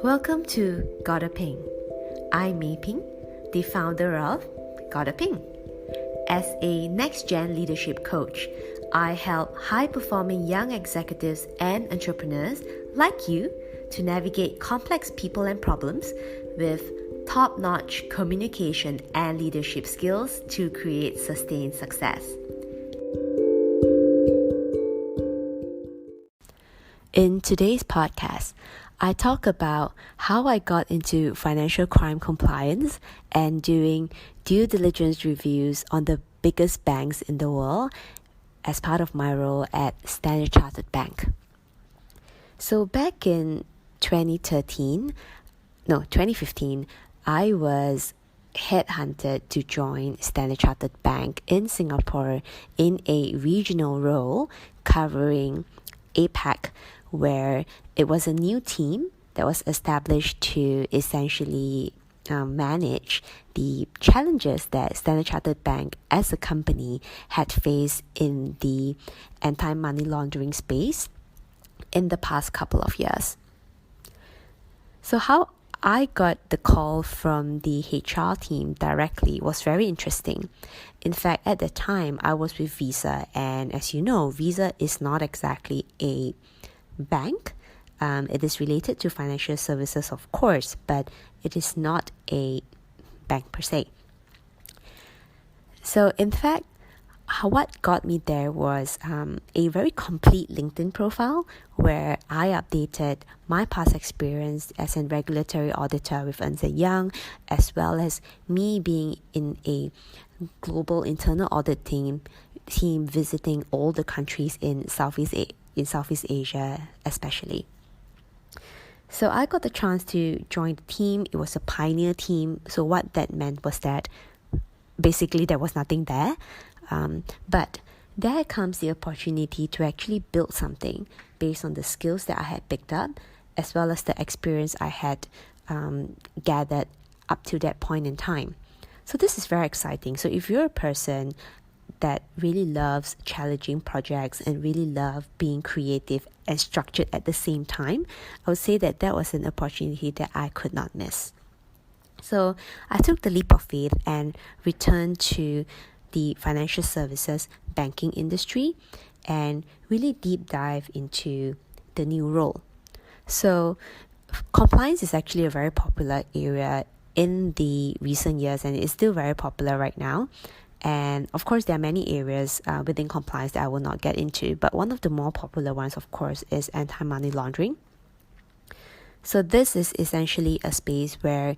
Welcome to Gotta Ping. I'm Mei Ping, the founder of Gotta Ping. As a next-gen leadership coach, I help high-performing young executives and entrepreneurs like you to navigate complex people and problems with top-notch communication and leadership skills to create sustained success. In today's podcast, I talk about how I got into financial crime compliance and doing due diligence reviews on the biggest banks in the world as part of my role at Standard Chartered Bank. So back in 2015, I was headhunted to join Standard Chartered Bank in Singapore in a regional role covering APAC, where it was a new team that was established to essentially manage the challenges that Standard Chartered Bank as a company had faced in the anti-money laundering space in the past couple of years. So how I got the call from the HR team directly was very interesting. In fact, at the time, I was with Visa, and as you know, Visa is not exactly a bank. It is related to financial services, of course, but it is not a bank per se. So in fact, what got me there was a very complete LinkedIn profile where I updated my past experience as a regulatory auditor with Ernst & Young, as well as me being in a global internal audit team visiting all the countries in Southeast Asia especially. So I got the chance to join the team. It was a pioneer team. So what that meant was that basically there was nothing there. But there comes the opportunity to actually build something based on the skills that I had picked up, as well as the experience I had gathered up to that point in time. So this is very exciting. So if you're a person that really loves challenging projects and really love being creative and structured at the same time, I would say that was an opportunity that I could not miss. So I took the leap of faith and returned to the financial services banking industry and really deep dive into the new role. So compliance is actually a very popular area in the recent years, and it's still very popular right now. And of course, there are many areas within compliance that I will not get into, but one of the more popular ones, of course, is anti-money laundering. So this is essentially a space where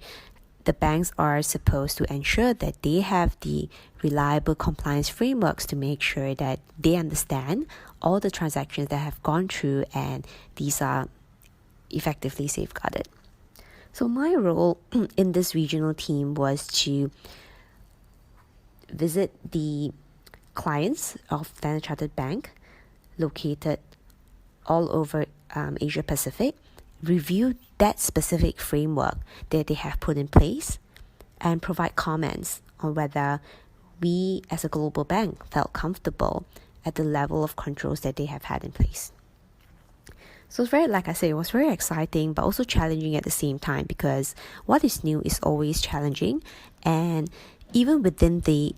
the banks are supposed to ensure that they have the reliable compliance frameworks to make sure that they understand all the transactions that have gone through and these are effectively safeguarded. So my role in this regional team was to visit the clients of Standard Chartered Bank located all over Asia Pacific, review that specific framework that they have put in place, and provide comments on whether we as a global bank felt comfortable at the level of controls that they have had in place. So it's it was very exciting, but also challenging at the same time, because what is new is always challenging. And even within the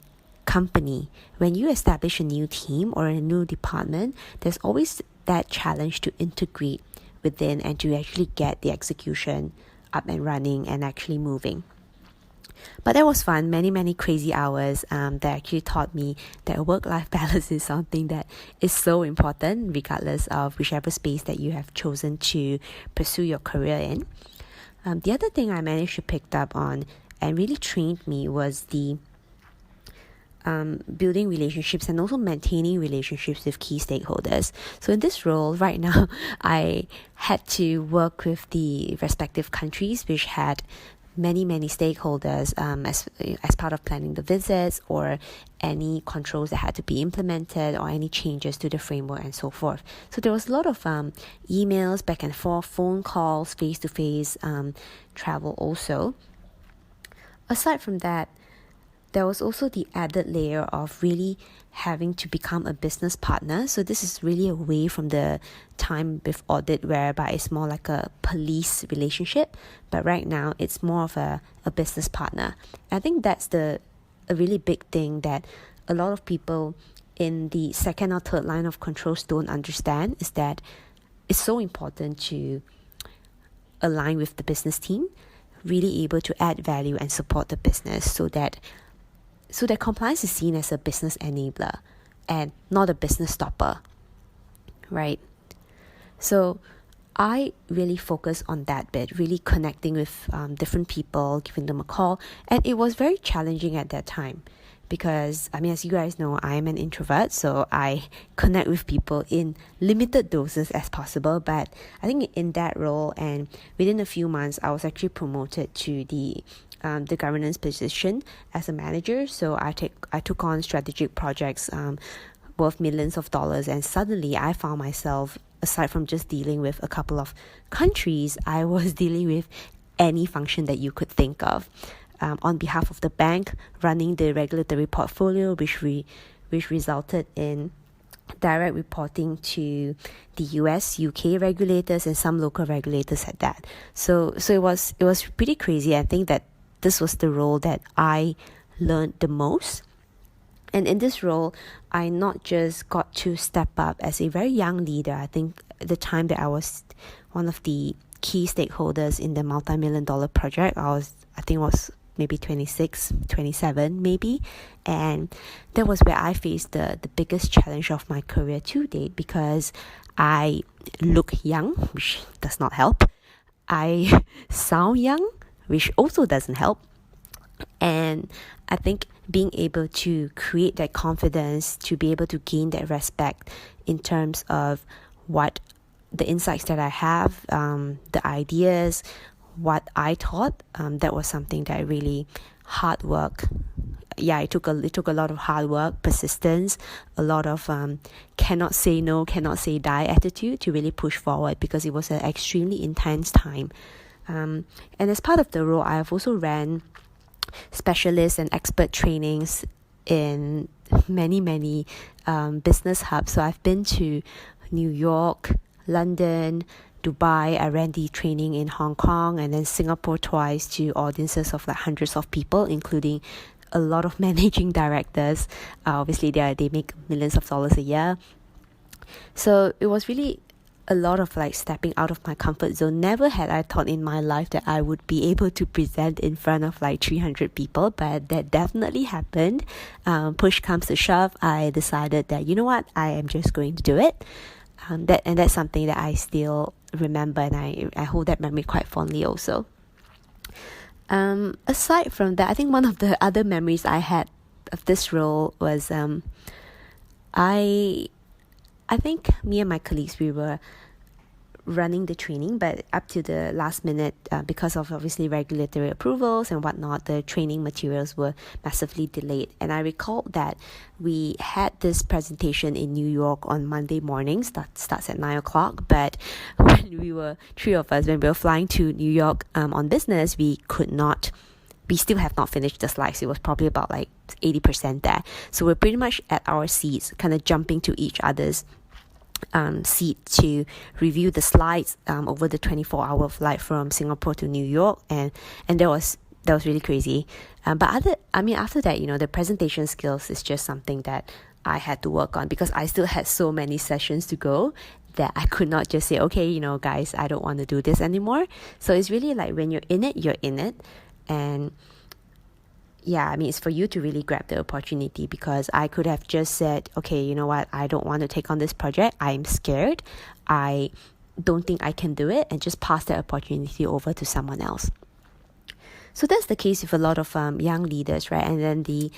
company, when you establish a new team or a new department, there's always that challenge to integrate within and to actually get the execution up and running and actually moving. But that was fun. Many crazy hours that actually taught me that work-life balance is something that is so important regardless of whichever space that you have chosen to pursue your career in. The other thing I managed to pick up on and really trained me was the building relationships and also maintaining relationships with key stakeholders. So in this role right now, I had to work with the respective countries which had many stakeholders as part of planning the visits or any controls that had to be implemented or any changes to the framework and so forth. So there was a lot of emails back and forth, phone calls, face-to-face travel also. Aside from that, there was also the added layer of really having to become a business partner. So this is really away from the time with audit, whereby it's more like a police relationship, but right now it's more of a business partner. I think that's a really big thing that a lot of people in the second or third line of controls don't understand, is that it's so important to align with the business team, really able to add value and support the business, so that compliance is seen as a business enabler and not a business stopper, right? So I really focus on that bit, really connecting with different people, giving them a call. And it was very challenging at that time because, I mean, as you guys know, I'm an introvert, so I connect with people in limited doses as possible. But I think in that role, and within a few months, I was actually promoted to the governance position as a manager. So I took on strategic projects worth millions of dollars, and suddenly I found myself, aside from just dealing with a couple of countries, I was dealing with any function that you could think of. On behalf of the bank, running the regulatory portfolio, which resulted in direct reporting to the US, UK regulators, and some local regulators at that. So it was pretty crazy. I think that this was the role that I learned the most. And in this role, I not just got to step up as a very young leader. I think at the time that I was one of the key stakeholders in the multi-million-dollar project, I think it was maybe 26, 27 maybe. And that was where I faced the biggest challenge of my career to date, because I look young, which does not help. I sound young, which also doesn't help. And I think being able to create that confidence, to be able to gain that respect in terms of what the insights that I have, the ideas, what I taught, that was something that really hard work. Yeah, it took a lot of hard work, persistence, a lot of cannot say no, cannot say die attitude to really push forward, because it was an extremely intense time. And as part of the role, I have also ran specialist and expert trainings in many business hubs. So I've been to New York, London, Dubai. I ran the training in Hong Kong, and then Singapore twice to audiences of like hundreds of people, including a lot of managing directors. Obviously they make millions of dollars a year. So it was really a lot of like stepping out of my comfort zone. Never had I thought in my life that I would be able to present in front of like 300 people, but that definitely happened. Push comes to shove, I decided that, you know what, I am just going to do it. That's something that I still remember, and I hold that memory quite fondly also. Aside from that, I think one of the other memories I had of this role was I think me and my colleagues, we were running the training, but up to the last minute, because of obviously regulatory approvals and whatnot, the training materials were massively delayed. And I recall that we had this presentation in New York on Monday mornings, that starts at 9 o'clock. But when we were, three of us, when we were flying to New York on business, we still have not finished the slides. It was probably about like 80% there. So we're pretty much at our seats, kind of jumping to each other's seat to review the slides over the 24-hour flight from Singapore to New York, and that was really crazy. But after that, the presentation skills is just something that I had to work on, because I still had so many sessions to go that I could not just say, okay, guys, I don't want to do this anymore. So it's really like when you're in it, you're in it. And yeah, it's for you to really grab the opportunity, because I could have just said, okay, you know what, I don't want to take on this project. I'm scared. I don't think I can do it, and just pass that opportunity over to someone else. So that's the case with a lot of young leaders, right? And then the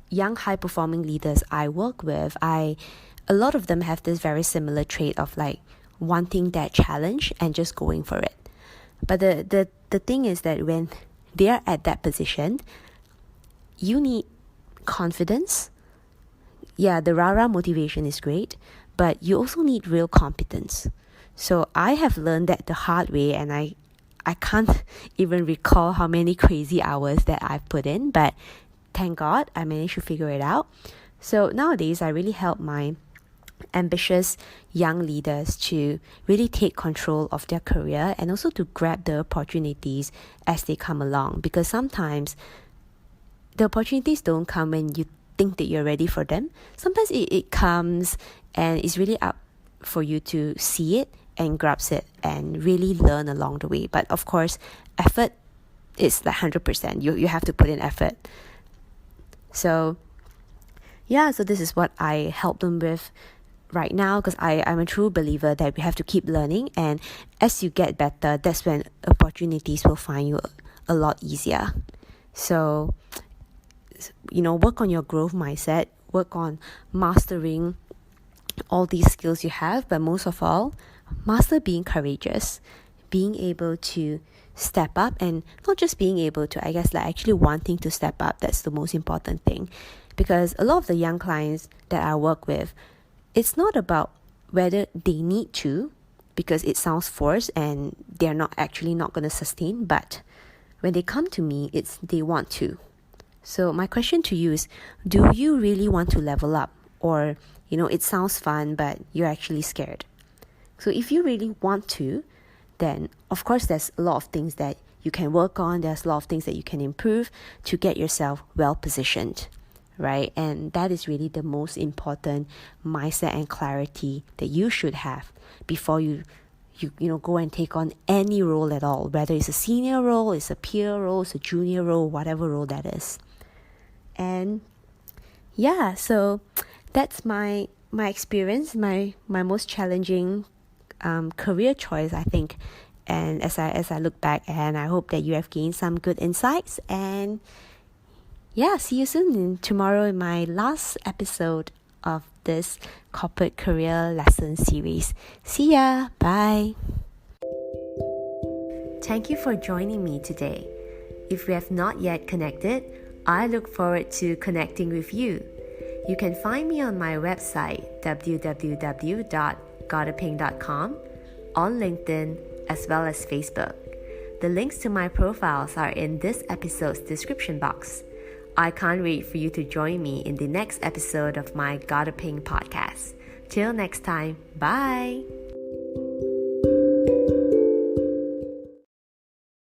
young high-performing leaders I work with, a lot of them have this very similar trait of like wanting that challenge and just going for it. But the thing is that when they are at that position, you need confidence. Yeah, the rah-rah motivation is great, but you also need real competence. So I have learned that the hard way, and I can't even recall how many crazy hours that I've put in, but thank God I managed to figure it out. So nowadays, I really help my ambitious young leaders to really take control of their career and also to grab the opportunities as they come along, because sometimes the opportunities don't come when you think that you're ready for them. Sometimes it comes and it's really up for you to see it and grasp it and really learn along the way. But of course, effort is like 100%. You have to put in effort. So this is what I help them with right now, because I'm a true believer that we have to keep learning, and as you get better, that's when opportunities will find you a lot easier. So work on your growth mindset, work on mastering all these skills you have, but most of all, master being courageous, being able to step up, and not just being able to, I guess, like actually wanting to step up. That's the most important thing, because a lot of the young clients that I work with, it's not about whether they need to, because it sounds forced and they're not going to sustain, but when they come to me, it's they want to. So my question to you is, do you really want to level up? Or, it sounds fun, but you're actually scared. So if you really want to, then of course there's a lot of things that you can work on. There's a lot of things that you can improve to get yourself well positioned, right? And that is really the most important mindset and clarity that you should have before you go and take on any role at all, whether it's a senior role, it's a peer role, it's a junior role, whatever role that is. And so that's my experience, my most challenging career choice, I think. And as I look back, and I hope that you have gained some good insights. And see you soon tomorrow in my last episode of this corporate career lesson series. See ya. Bye. Thank you for joining me today. If we have not yet connected, I look forward to connecting with you. You can find me on my website, www.gottaping.com, on LinkedIn, as well as Facebook. The links to my profiles are in this episode's description box. I can't wait for you to join me in the next episode of my Gotta Ping podcast. Till next time, bye!